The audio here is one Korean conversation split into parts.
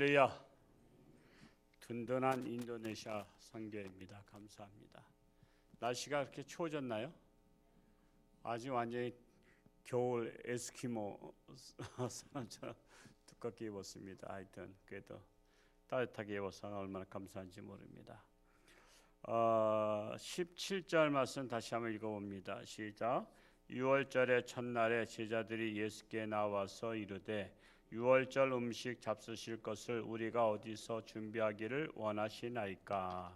할렐루야. 든든한 인도네시아 선교입니다. 감사합니다. 날씨가 그렇게 추워졌나요? 아주 완전히 겨울 에스키모 사람처럼 두껍게 입었습니다. 하여튼 그래도 따뜻하게 입어서 얼마나 감사한지 모릅니다. 17절 말씀 다시 한번 읽어봅니다. 시작. 6월절의 첫날에 제자들이 예수께 나와서 이르되 유월절 음식 잡수실 것을 우리가 어디서 준비하기를 원하시나이까.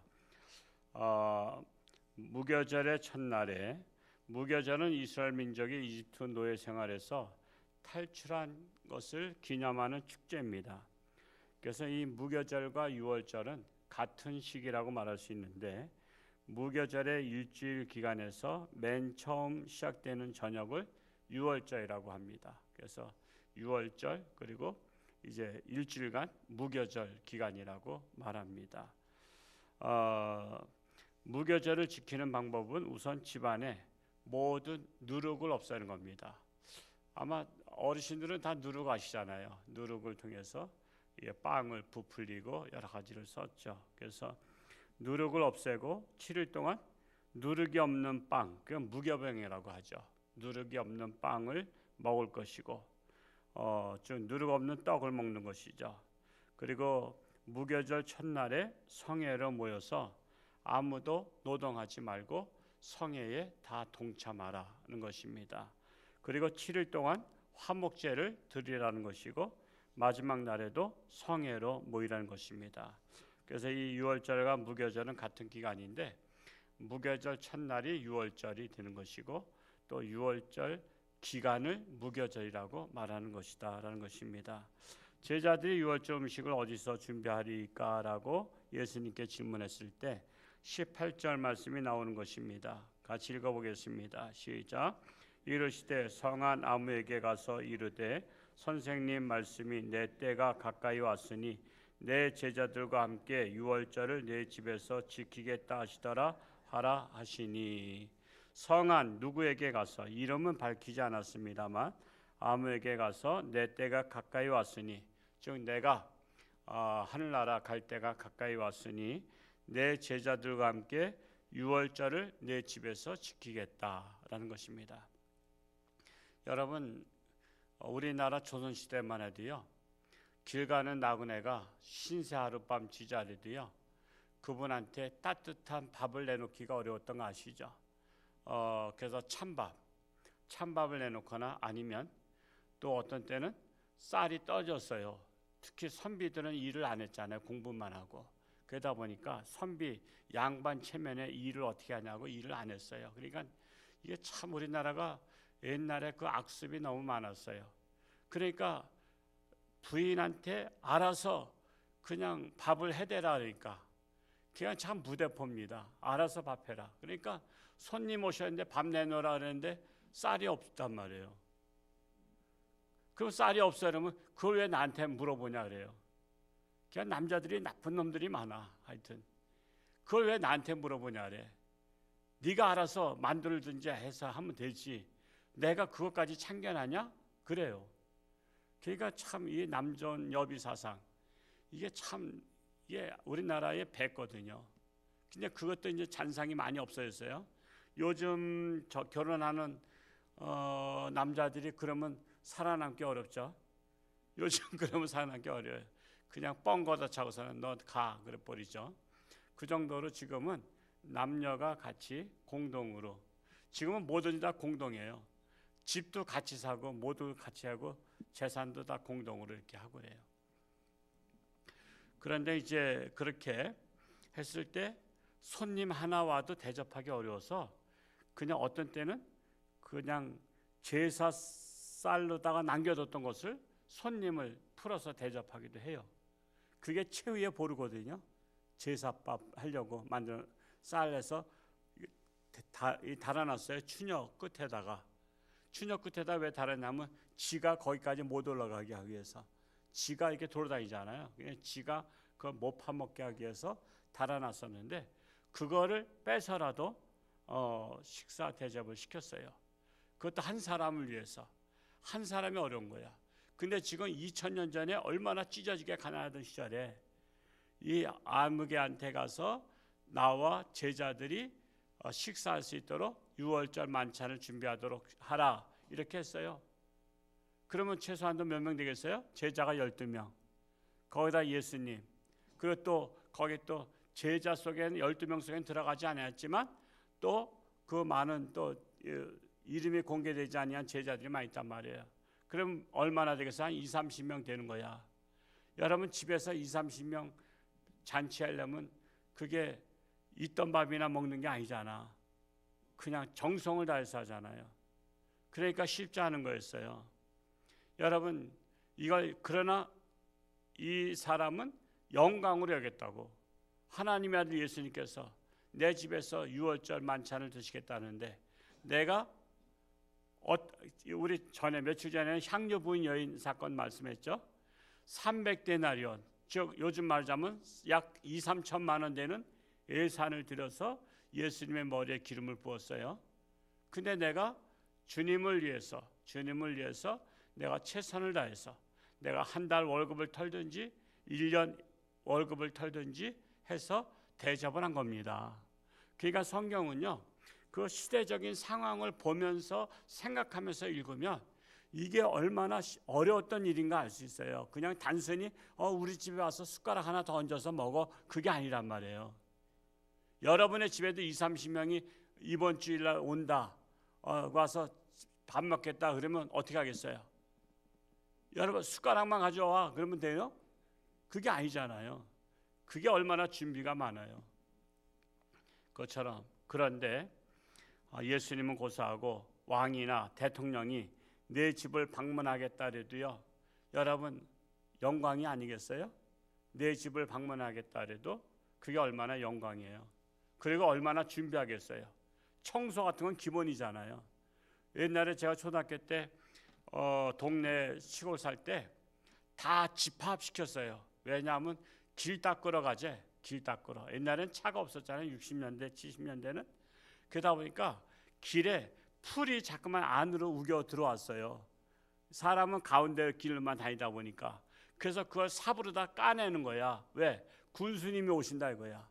무교절의 첫날에, 무교절은 이스라엘 민족이 이집트 노예 생활에서 탈출한 것을 기념하는 축제입니다. 그래서 이 무교절과 유월절은 같은 시기라고 말할 수 있는데, 무교절의 일주일 기간에서 맨 처음 시작되는 저녁을 유월절이라고 합니다. 그래서 유월절 그리고 이제 일주일간 무교절 기간이라고 말합니다. 무교절을 지키는 방법은 우선 집안에 모든 누룩을 없애는 겁니다. 아마 어르신들은 다 누룩 아시잖아요. 누룩을 통해서 빵을 부풀리고 여러 가지를 썼죠. 그래서 누룩을 없애고 7일 동안 누룩이 없는 빵, 그건 무교병이라고 하죠. 누룩이 없는 빵을 먹을 것이고 즉 누룩 없는 떡을 먹는 것이죠. 그리고 무교절 첫날에 성회로 모여서 아무도 노동하지 말고 성회에 다 동참하라는 것입니다. 그리고 7일 동안 화목제를 드리라는 것이고 마지막 날에도 성회로 모이라는 것입니다. 그래서 이 유월절과 무교절은 같은 기간인데 무교절 첫날이 유월절이 되는 것이고 또 유월절 기간을 무교절이라고 말하는 것이다라는 것입니다. 제자들이 유월절 음식을 어디서 준비하리까라고 예수님께 질문했을 때 18절 말씀이 나오는 것입니다. 같이 읽어보겠습니다. 시작. 이르시되 성한 아무에게 가서 이르되 선생님 말씀이 내 때가 가까이 왔으니 내 제자들과 함께 유월절을 내 집에서 지키겠다 하시더라 하라 하시니. 성한 누구에게 가서, 이름은 밝히지 않았습니다만 아무에게 가서 내 때가 가까이 왔으니, 즉 내가 하늘나라 갈 때가 가까이 왔으니 내 제자들과 함께 유월절을 내 집에서 지키겠다라는 것입니다. 여러분, 우리나라 조선시대만 해도요, 길 가는 나그네가 신세 하룻밤 지자리도요, 그분한테 따뜻한 밥을 내놓기가 어려웠던 거 아시죠? 그래서 찬밥을 내놓거나 아니면 또 어떤 때는 쌀이 떠졌어요. 특히 선비들은 일을 안 했잖아요. 공부만 하고. 그러다 보니까 선비 양반 체면에 일을 어떻게 하냐고 일을 안 했어요. 그러니까 이게 참 우리나라가 옛날에 그 악습이 너무 많았어요. 그러니까 부인한테 알아서 그냥 밥을 해대라 그러니까 그냥 참 무대포입니다. 알아서 밥 해라. 그러니까 손님 오셨는데 밥 내놓으라 그랬는데 쌀이 없단 말이에요. 그럼 쌀이 없어 그러면 그걸 왜 나한테 물어보냐 그래요. 그냥 남자들이 나쁜 놈들이 많아. 하여튼 그걸 왜 나한테 물어보냐 그래. 네가 알아서 만들든지 해서 하면 되지. 내가 그것까지 참견하냐? 그래요. 그러니까 참 이 남존 여비 사상 이게 참 이게 우리나라의 배거든요. 근데 그것도 이제 잔상이 많이 없어졌어요. 요즘 저 결혼하는 남자들이 그러면 살아남기 어렵죠. 요즘 그러면 살아남기 어려워요. 그냥 뻥 걷어차고서는 너 가 그래 버리죠. 그 정도로 지금은 남녀가 같이 공동으로, 지금은 뭐든지 다 공동이에요. 집도 같이 사고 모두 같이 하고 재산도 다 공동으로 이렇게 하고 그래요. 그런데 이제 그렇게 했을 때 손님 하나 와도 대접하기 어려워서 그냥 어떤 때는 그냥 제사 쌀로다가 남겨뒀던 것을 손님을 풀어서 대접하기도 해요. 그게 최후의 보루거든요. 제사밥 하려고 만든 쌀에서 달아놨어요. 추녀 끝에다가 왜 달았냐면 지가 거기까지 못 올라가게 하기 위해서. 지가 이렇게 돌아다니잖아요. 지가 그걸 못 파먹게 하기 위해서 달아놨었는데 그거를 빼서라도 식사 대접을 시켰어요. 그것도 한 사람을 위해서. 한 사람이 어려운 거야. 근데 지금 2000년 전에 얼마나 찢어지게 가난하던 시절에 이 아무개한테 가서 나와 제자들이 식사할 수 있도록 유월절 만찬을 준비하도록 하라 이렇게 했어요. 그러면 최소한도 몇 명 되겠어요? 제자가 12명, 거기다 예수님, 그리고 또 거기 또 제자 속에는 12명 속에는 들어가지 않았지만 또 그 많은 또 이름이 공개되지 아니한 제자들이 많이 있단 말이에요. 그럼 얼마나 되겠어요? 한 20-30명 되는 거야. 여러분 집에서 20-30명 잔치하려면 그게 있던 밥이나 먹는 게 아니잖아. 그냥 정성을 다해서 하잖아요. 그러니까 쉽지 않은 거였어요. 여러분 이걸 그러나 이 사람은 영광으로 여겼다고. 하나님의 아들 예수님께서 내 집에서 유월절 만찬을 드시겠다는데 내가 우리 전에 며칠 전에는 향료 부인 여인 사건 말씀했죠. 300데나리온, 즉 요즘 말하자면 약 2-3천만 원 되는 예산을 들여서 예수님의 머리에 기름을 부었어요. 근데 내가 주님을 위해서 내가 최선을 다해서 내가 한 달 월급을 털든지 1년 월급을 털든지 해서 대접을 한 겁니다. 그러니까 성경은요, 그 시대적인 상황을 보면서 생각하면서 읽으면 이게 얼마나 어려웠던 일인가 알 수 있어요. 그냥 단순히 우리 집에 와서 숟가락 하나 더 얹어서 먹어, 그게 아니란 말이에요. 여러분의 집에도 20-30명이 이번 주일날 온다, 와서 밥 먹겠다 그러면 어떻게 하겠어요? 여러분 숟가락만 가져와 그러면 돼요? 그게 아니잖아요. 그게 얼마나 준비가 많아요. 그것처럼 그런데 예수님은 고사하고 왕이나 대통령이 내 집을 방문하겠다 해도요, 여러분 영광이 아니겠어요? 내 집을 방문하겠다 해도 그게 얼마나 영광이에요. 그리고 얼마나 준비하겠어요. 청소 같은 건 기본이잖아요. 옛날에 제가 초등학교 때 동네 시골 살 때 다 집합시켰어요. 왜냐하면 길 닦으러 가재. 길 닦으러. 옛날엔 차가 없었잖아요. 60년대 70년대는. 그러다 보니까 길에 풀이 자꾸만 안으로 우겨 들어왔어요. 사람은 가운데 길만 다니다 보니까. 그래서 그걸 삽으로 다 까내는 거야. 왜? 군수님이 오신다 이거야.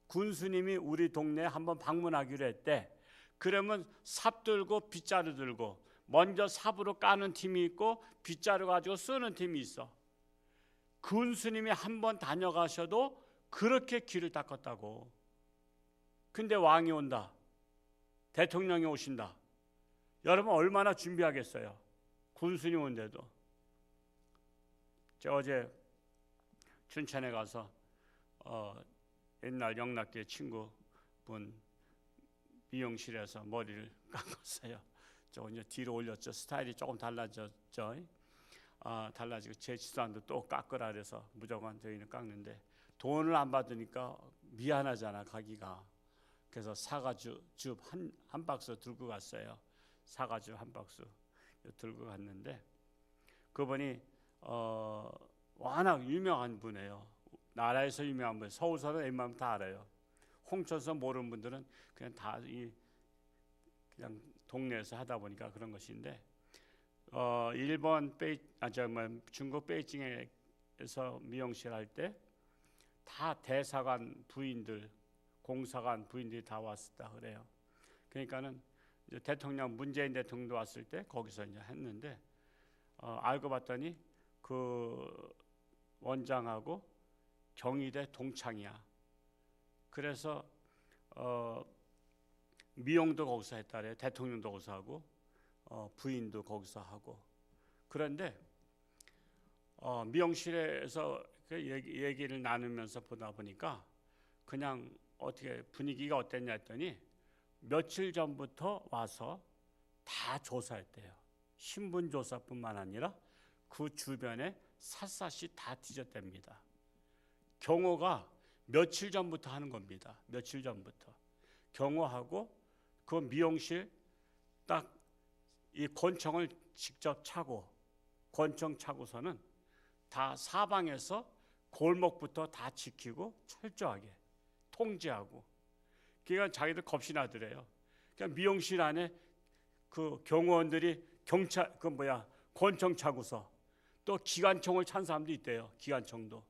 군수님이 우리 동네에 한번 방문하기로 했대. 그러면 삽 들고 빗자루 들고 먼저 삽으로 까는 팀이 있고 빗자루 가지고 쓰는 팀이 있어. 군수님이 한번 다녀가셔도 그렇게 길을 닦았다고. 근데 왕이 온다, 대통령이 오신다, 여러분 얼마나 준비하겠어요? 군수님 온데도. 제가 어제 춘천에 가서 옛날 영락교회 친구분 미용실에서 머리를 깎았어요. 저 이제 뒤로 올렸죠. 스타일이 조금 달라졌죠. 달라지고 제 집사람도 또 깎으라 그래서 무조건 저희는 깎는데 돈을 안 받으니까 미안하잖아 가기가. 그래서 사과즙 한 박스 들고 갔어요. 사과즙 한 박스 들고 갔는데 그분이 워낙 유명한 분이에요. 나라에서 유명한 분. 서울서는 웬만하면 다 알아요. 홍천서 모르는 분들은 그냥 다 그냥 동네에서 하다 보니까 그런 것인데 일본 중국 베이징에서 미용실 할 때 다 대사관 부인들, 공사관 부인들이 다 왔었다 그래요. 그러니까는 이제 대통령 문재인 대통령도 왔을 때 거기서 이제 했는데 알고 봤더니 그 원장하고 경희대 동창이야. 그래서 미용도 거기서 했다래. 대통령도 거기서 하고 부인도 거기서 하고. 그런데 미용실에서 그 얘기를 나누면서 보다 보니까 그냥 어떻게 분위기가 어땠냐 했더니 며칠 전부터 와서 다 조사했대요. 신분 조사뿐만 아니라 그 주변에 샅샅이 다 뒤졌답니다. 경호가 며칠 전부터 하는 겁니다. 며칠 전부터 경호하고 그 미용실 딱 이 권총을 직접 차고, 권총 차고서는 다 사방에서 골목부터 다 지키고 철저하게 통제하고. 그러니까 자기들 겁이 나더래요. 그러니까 미용실 안에 그 경호원들이 권총 차고서 또 기관총을 찬 사람도 있대요. 기관총도.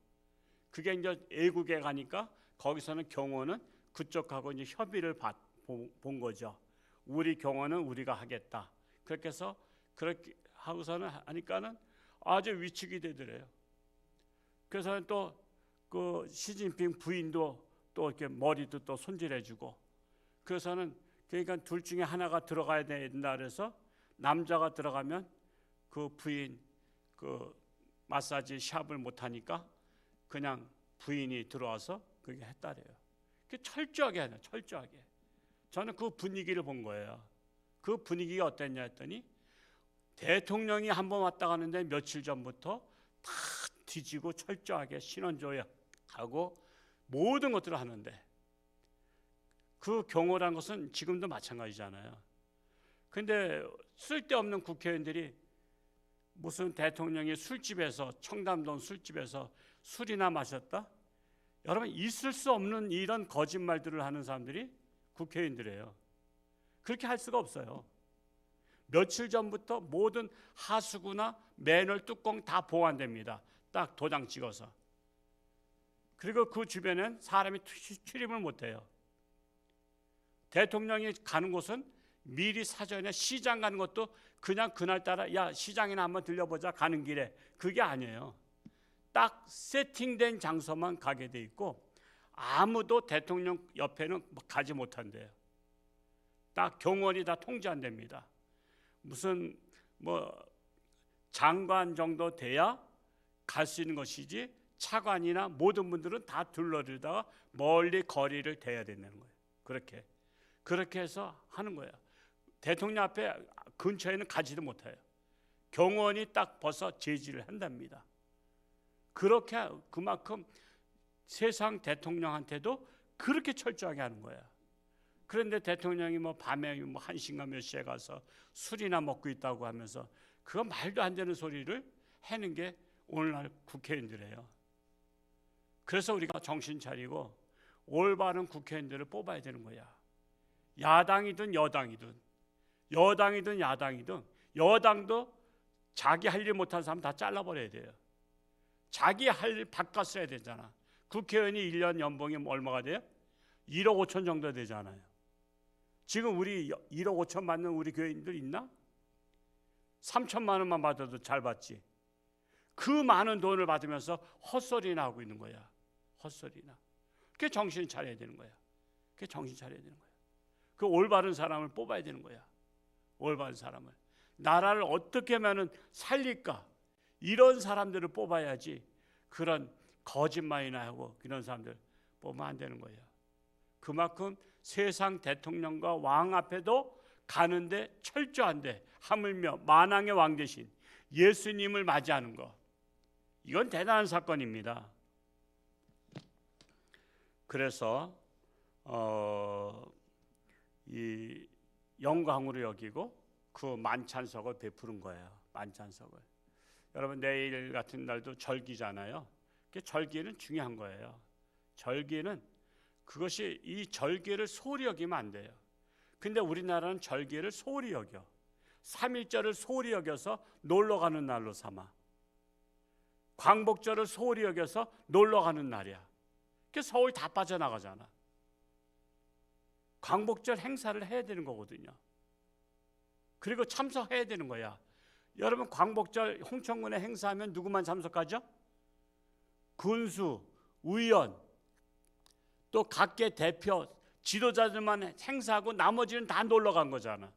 그게 이제 애국에 가니까 거기서는 경호는 그쪽하고 이제 협의를 본 거죠. 우리 경호는 우리가 하겠다. 그렇게 해서 그렇게 하고서는 하니까는 아주 위축이 되더래요. 그래서 또 그 시진핑 부인도 또 이렇게 머리도 또 손질해주고, 그래서는 그러니까 둘 중에 하나가 들어가야 된다 그래서 남자가 들어가면 그 부인 그 마사지 샵을 못 하니까 그냥 부인이 들어와서 그게 했다래요. 그 철저하게 하네, 철저하게. 저는 그 분위기를 본 거예요. 그 분위기가 어땠냐 했더니 대통령이 한번 왔다 가는데 며칠 전부터 다 뒤지고 철저하게 신원조회하고 모든 것들을 하는데, 그 경호란 것은 지금도 마찬가지잖아요. 근데 쓸데없는 국회의원들이 무슨 대통령이 술집에서, 청담동 술집에서 술이나 마셨다? 여러분, 있을 수 없는 이런 거짓말들을 하는 사람들이 국회의원들이에요. 그렇게 할 수가 없어요. 며칠 전부터 모든 하수구나 맨홀 뚜껑 다 보완됩니다. 딱 도장 찍어서. 그리고 그 주변엔 사람이 출입을 못해요. 대통령이 가는 곳은 미리 사전에, 시장 가는 것도 그냥 그날따라 야 시장이나 한번 들려보자 가는 길에, 그게 아니에요. 딱 세팅된 장소만 가게 돼 있고 아무도 대통령 옆에는 가지 못한대요. 딱 경호원이 다 통제한답니다. 무슨 뭐 장관 정도 돼야 갈 수 있는 것이지 차관이나 모든 분들은 다 둘러들다가 멀리 거리를 대야 된다는 거예요. 그렇게 해서 하는 거예요. 대통령 앞에 근처에는 가지도 못해요. 경호원이 딱 벌써 제지를 한답니다. 그렇게 그만큼 세상 대통령한테도 그렇게 철저하게 하는 거야. 그런데 대통령이 뭐 밤에 뭐 1시인가 몇 시에 가서 술이나 먹고 있다고 하면서 그거 말도 안 되는 소리를 하는 게 오늘날 국회의원들이에요. 그래서 우리가 정신 차리고 올바른 국회의원들을 뽑아야 되는 거야. 야당이든 여당이든, 여당이든 야당이든, 여당도 자기 할 일 못한 사람 다 잘라버려야 돼요. 자기 할 일 바꿔 써야 되잖아. 국회의원이 1년 연봉이 얼마가 돼요? 1억 5천 정도 되잖아요. 지금 우리 1억 5천 받는 우리 교인들 있나? 3천만 원만 받아도 잘 받지. 그 많은 돈을 받으면서 헛소리나 하고 있는 거야. 헛소리나. 그게 정신 차려야 되는 거야. 그게 정신 차려야 되는 거야. 그 올바른 사람을 뽑아야 되는 거야. 올바른 사람을. 나라를 어떻게 하면 살릴까? 이런 사람들을 뽑아야지. 그런 거짓말이나 하고 이런 사람들 뽑으면 안 되는 거예요. 그만큼 세상 대통령과 왕 앞에도 가는데 철저한데, 하물며 만왕의 왕 대신 예수님을 맞이하는 것, 이건 대단한 사건입니다. 그래서 이 영광으로 여기고 그 만찬석을 베푸는 거예요. 만찬석을. 여러분, 내일 같은 날도 절기잖아요. 절기는 중요한 거예요. 절기는 그것이, 이 절기를 소홀히 여기면 안 돼요. 근데 우리나라는 절기를 소홀히 여겨. 3.1절을 소홀히 여겨서 놀러 가는 날로 삼아. 광복절을 소홀히 여겨서 놀러 가는 날이야. 그래서 서울 다 빠져나가잖아. 광복절 행사를 해야 되는 거거든요. 그리고 참석해야 되는 거야. 여러분, 광복절 홍천군에 행사하면 누구만 참석하죠? 군수, 의원, 또 각계 대표, 지도자들만 행사하고 나머지는 다 놀러 간 거잖아.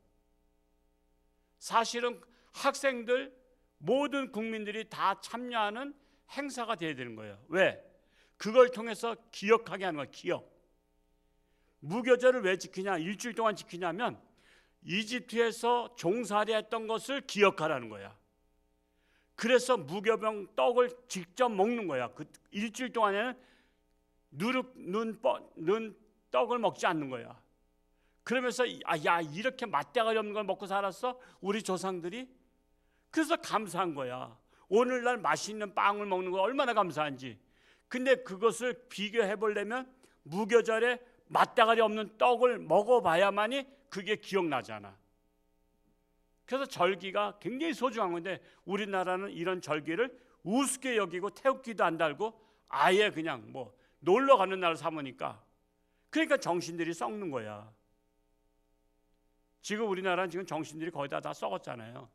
사실은 학생들, 모든 국민들이 다 참여하는 행사가 돼야 되는 거예요. 왜? 그걸 통해서 기억하게 하는 거야. 기억. 무교절을 왜 지키냐? 일주일 동안 지키냐면 이집트에서 종살이 했던 것을 기억하라는 거야. 그래서 무교병 떡을 직접 먹는 거야. 그 일주일 동안에는 눈 떡을 먹지 않는 거야. 그러면서 야 이렇게 맛대가리 없는 걸 먹고 살았어? 우리 조상들이? 그래서 감사한 거야. 오늘날 맛있는 빵을 먹는 거 얼마나 감사한지. 근데 그것을 비교해 보려면 무교절에 맛대가리 없는 떡을 먹어봐야만이 그게 기억나잖아. 그래서 절기가 굉장히 소중한 건데 우리나라는 이런 절기를 우습게 여기고 태극기도 안 달고 아예 그냥 뭐 놀러 가는 날 삼으니까 그러니까 정신들이 썩는 거야. 지금 우리나라는 지금 정신들이 거의 다 썩었잖아요.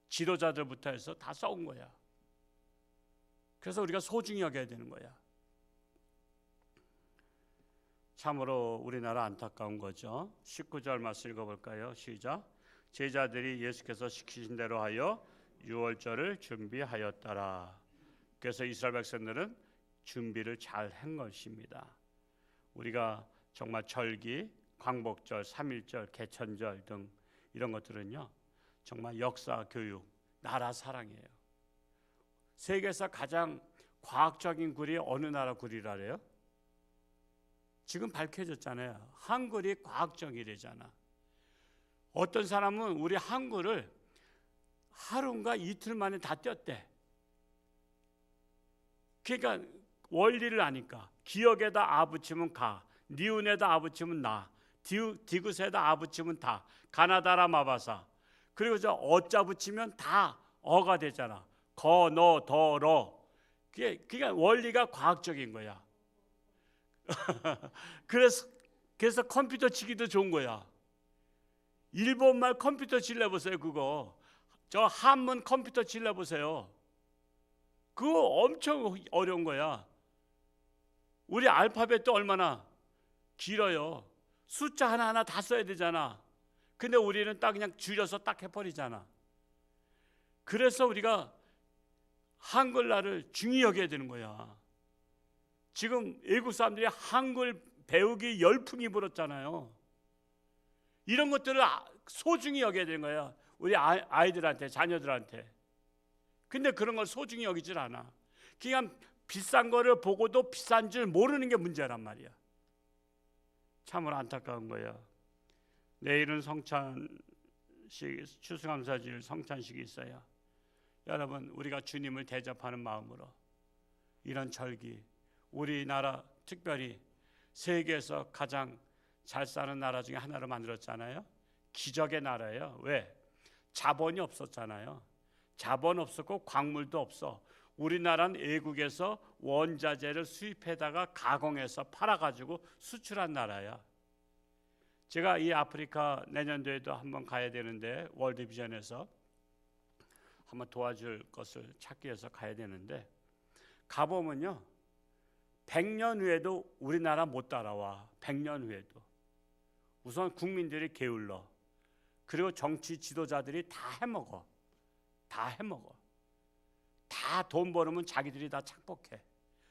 지도자들부터 해서 다 썩은 거야. 그래서 우리가 소중히 여겨야 되는 거야. 참으로 우리나라 안타까운 거죠. 19절 말씀 읽어볼까요? 시작. 제자들이 예수께서 시키신 대로 하여 유월절을 준비하였더라. 그래서 이스라엘 백성들은 준비를 잘 한 것입니다. 우리가 정말 절기, 광복절, 삼일절, 개천절 등 이런 것들은요 정말 역사 교육, 나라 사랑이에요. 세계에서 가장 과학적인 굴이 어느 나라 굴이라래요? 지금 밝혀졌잖아요. 한글이 과학적이래잖아. 어떤 사람은 우리 한글을 하루인가 이틀 만에 다 뗐대. 그러니까 원리를 아니까 기역에다 아 붙이면 가, 니은에다 아 붙이면 나, 디귿에다 아 붙이면 다, 가나다라 마바사. 그리고 저 어자 붙이면 다 어가 되잖아. 거, 너, 더, 러. 그게 원리가 과학적인 거야. 그래서 컴퓨터 치기도 좋은 거야. 일본말 컴퓨터 칠해보세요. 그거 저 한문 컴퓨터 칠해보세요. 그거 엄청 어려운 거야. 우리 알파벳도 얼마나 길어요. 숫자 하나하나 다 써야 되잖아. 근데 우리는 딱 그냥 줄여서 딱 해버리잖아. 그래서 우리가 한글날을 중히 여겨야 되는 거야. 지금 외국 사람들이 한글 배우기 열풍이 불었잖아요. 이런 것들을 소중히 여겨야 되는 거야. 우리 아이들한테, 자녀들한테. 근데 그런 걸 소중히 여기질 않아. 그냥 비싼 거를 보고도 비싼 줄 모르는 게 문제란 말이야. 참으로 안타까운 거야. 내일은 성찬식, 추수감사절 성찬식이 있어요. 여러분, 우리가 주님을 대접하는 마음으로 이런 절기, 우리나라 특별히 세계에서 가장 잘 사는 나라 중에 하나로 만들었잖아요. 기적의 나라예요. 왜? 자본이 없었잖아요. 자본 없었고 광물도 없어. 우리나라는 외국에서 원자재를 수입해다가 가공해서 팔아가지고 수출한 나라야. 제가 이 아프리카 내년도에도 한번 가야 되는데 월드비전에서 한번 도와줄 것을 찾기 위해서 가야 되는데 가보면요 100년 후에도 우리나라 못 따라와. 100년 후에도. 우선 국민들이 게을러. 그리고 정치 지도자들이 다 해먹어. 다 돈 벌으면 자기들이 다 착복해.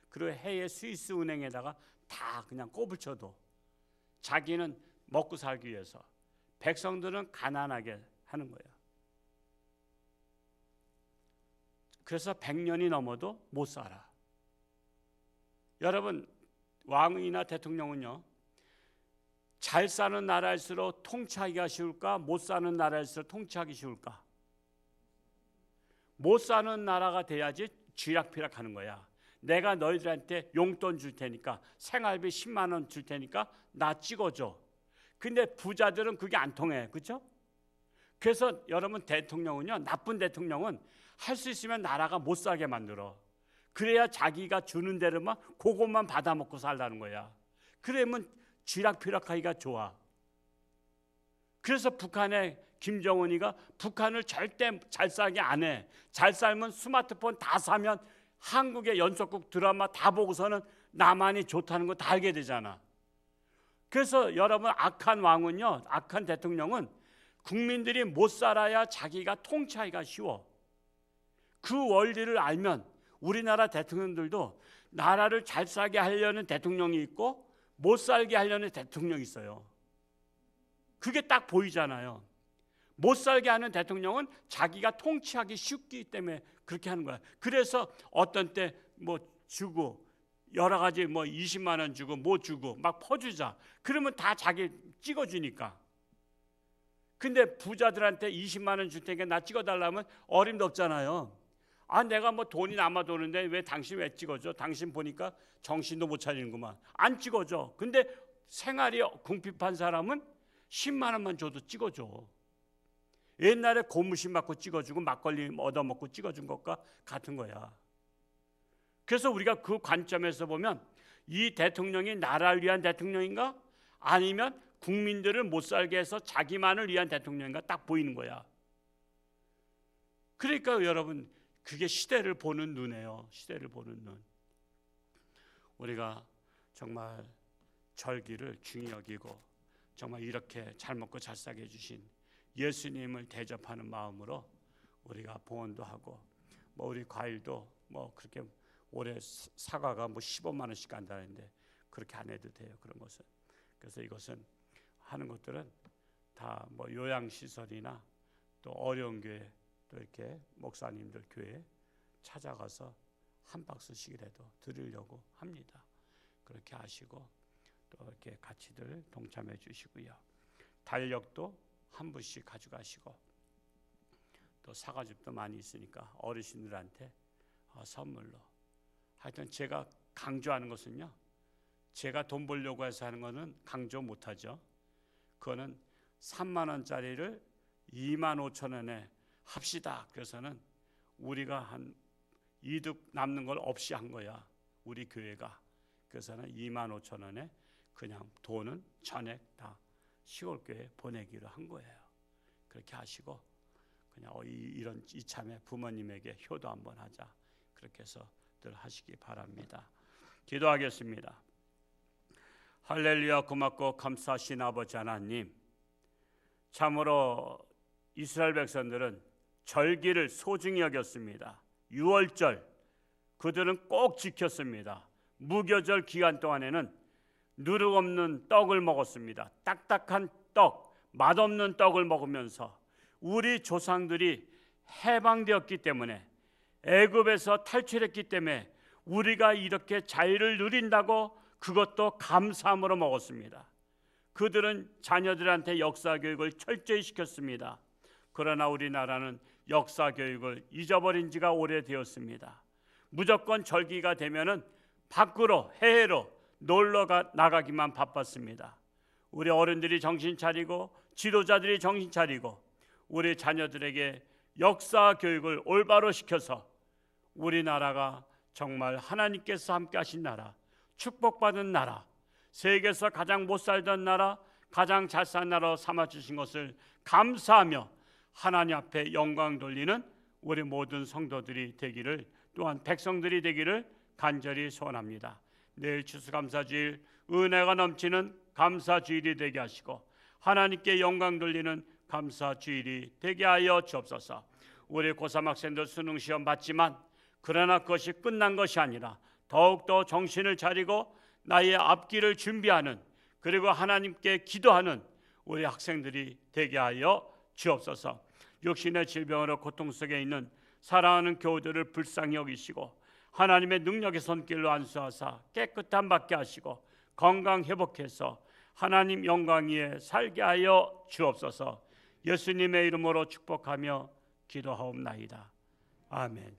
그리고 해외 스위스 은행에다가 다 그냥 꼽을 쳐도 자기는 먹고 살기 위해서. 백성들은 가난하게 하는 거야. 그래서 100년이 넘어도 못 살아. 여러분, 왕이나 대통령은요 잘 사는 나라일수록 통치하기가 쉬울까? 못 사는 나라일수록 통치하기 쉬울까? 못 사는 나라가 돼야지 쥐락펴락 하는 거야. 내가 너희들한테 용돈 줄 테니까, 생활비 10만 원 줄 테니까 나 찍어줘. 근데 부자들은 그게 안 통해. 그렇죠? 그래서 여러분, 대통령은요, 나쁜 대통령은 할 수 있으면 나라가 못 살게 만들어. 그래야 자기가 주는 대로만 그것만 받아먹고 살라는 거야. 그러면 쥐락펴락하기가 좋아. 그래서 북한의 김정은이가 북한을 절대 잘 살게 안 해. 잘 살면 스마트폰 다 사면 한국의 연속극 드라마 다 보고서는 나만이 좋다는 거 다 알게 되잖아. 그래서 여러분, 악한 왕은요, 악한 대통령은 국민들이 못 살아야 자기가 통치하기가 쉬워. 그 원리를 알면 우리나라 대통령들도 나라를 잘 살게 하려는 대통령이 있고 못 살게 하려는 대통령이 있어요. 그게 딱 보이잖아요. 못 살게 하는 대통령은 자기가 통치하기 쉽기 때문에 그렇게 하는 거야. 그래서 어떤 때 뭐 주고 여러 가지 뭐 20만 원 주고 뭐 주고 막 퍼주자. 그러면 다 자기 찍어주니까. 근데 부자들한테 20만 원 줄 테니까 나 찍어달라면 어림도 없잖아요. 아, 내가 뭐 돈이 남아 도는데 왜 당신 왜 찍어줘? 당신 보니까 정신도 못 차리는구만. 안 찍어줘. 근데 생활이 궁핍한 사람은 10만 원만 줘도 찍어줘. 옛날에 고무신 맞고 찍어주고 막걸리 얻어먹고 찍어준 것과 같은 거야. 그래서 우리가 그 관점에서 보면 이 대통령이 나라를 위한 대통령인가? 아니면 국민들을 못 살게 해서 자기만을 위한 대통령인가 딱 보이는 거야. 그러니까 여러분, 그게 시대를 보는 눈이에요. 시대를 보는 눈. 우리가 정말 절기를 중히 여기고 정말 이렇게 잘 먹고 잘 싸게 해주신 예수님을 대접하는 마음으로 우리가 봉헌도 하고, 뭐 우리 과일도 뭐 그렇게 올해 사과가 뭐 15만 원씩 간다는데 그렇게 안 해도 돼요. 그런 것은. 그래서 이것은 하는 것들은 다 뭐 요양시설이나 또 어려운 교회, 또 이렇게 목사님들 교회 찾아가서 한 박스씩이라도 드리려고 합니다. 그렇게 하시고 또 이렇게 같이들 동참해 주시고요. 달력도 한 부씩 가져가시고, 또 사과즙도 많이 있으니까 어르신들한테 선물로. 하여튼 제가 강조하는 것은요, 제가 돈 벌려고 해서 하는 거는 강조 못하죠. 그거는 3만 원짜리를 2만 5천 원에 합시다. 그래서는 우리가 한 이득 남는 걸 없이 한 거야, 우리 교회가. 그래서는 2만 5천 원에 그냥 돈은 전액 다 시골교회에 보내기로 한 거예요. 그렇게 하시고 그냥 이런 이참에 부모님에게 효도 한번 하자, 그렇게 해서 늘 하시기 바랍니다. 기도하겠습니다. 할렐루야. 고맙고 감사하신 아버지 하나님, 참으로 이스라엘 백성들은 절기를 소중히 여겼습니다. 6월절 그들은 꼭 지켰습니다. 무교절 기간 동안에는 누룩 없는 떡을 먹었습니다. 딱딱한 떡, 맛없는 떡을 먹으면서 우리 조상들이 해방되었기 때문에, 애굽에서 탈출했기 때문에 우리가 이렇게 자유를 누린다고 그것도 감사함으로 먹었습니다. 그들은 자녀들한테 역사교육을 철저히 시켰습니다. 그러나 우리나라는 역사교육을 잊어버린 지가 오래되었습니다. 무조건 절기가 되면은 밖으로 해외로 놀러 나가기만 바빴습니다. 우리 어른들이 정신 차리고 지도자들이 정신 차리고 우리 자녀들에게 역사 교육을 올바로 시켜서 우리나라가 정말 하나님께서 함께 하신 나라, 축복받은 나라, 세계에서 가장 못 살던 나라, 가장 잘 산 나라로 삼아주신 것을 감사하며 하나님 앞에 영광 돌리는 우리 모든 성도들이 되기를, 또한 백성들이 되기를 간절히 소원합니다. 내일 추수감사주일 은혜가 넘치는 감사주일이 되게 하시고 하나님께 영광 돌리는 감사주일이 되게 하여 주옵소서. 우리 고3 학생들 수능시험 봤지만 그러나 그것이 끝난 것이 아니라 더욱더 정신을 차리고 나의 앞길을 준비하는, 그리고 하나님께 기도하는 우리 학생들이 되게 하여 주옵소서. 육신의 질병으로 고통 속에 있는 사랑하는 교우들을 불쌍히 여기시고 하나님의 능력의 손길로 안수하사 깨끗함 받게 하시고 건강 회복해서 하나님 영광 위에 살게 하여 주옵소서. 예수님의 이름으로 축복하며 기도하옵나이다. 아멘.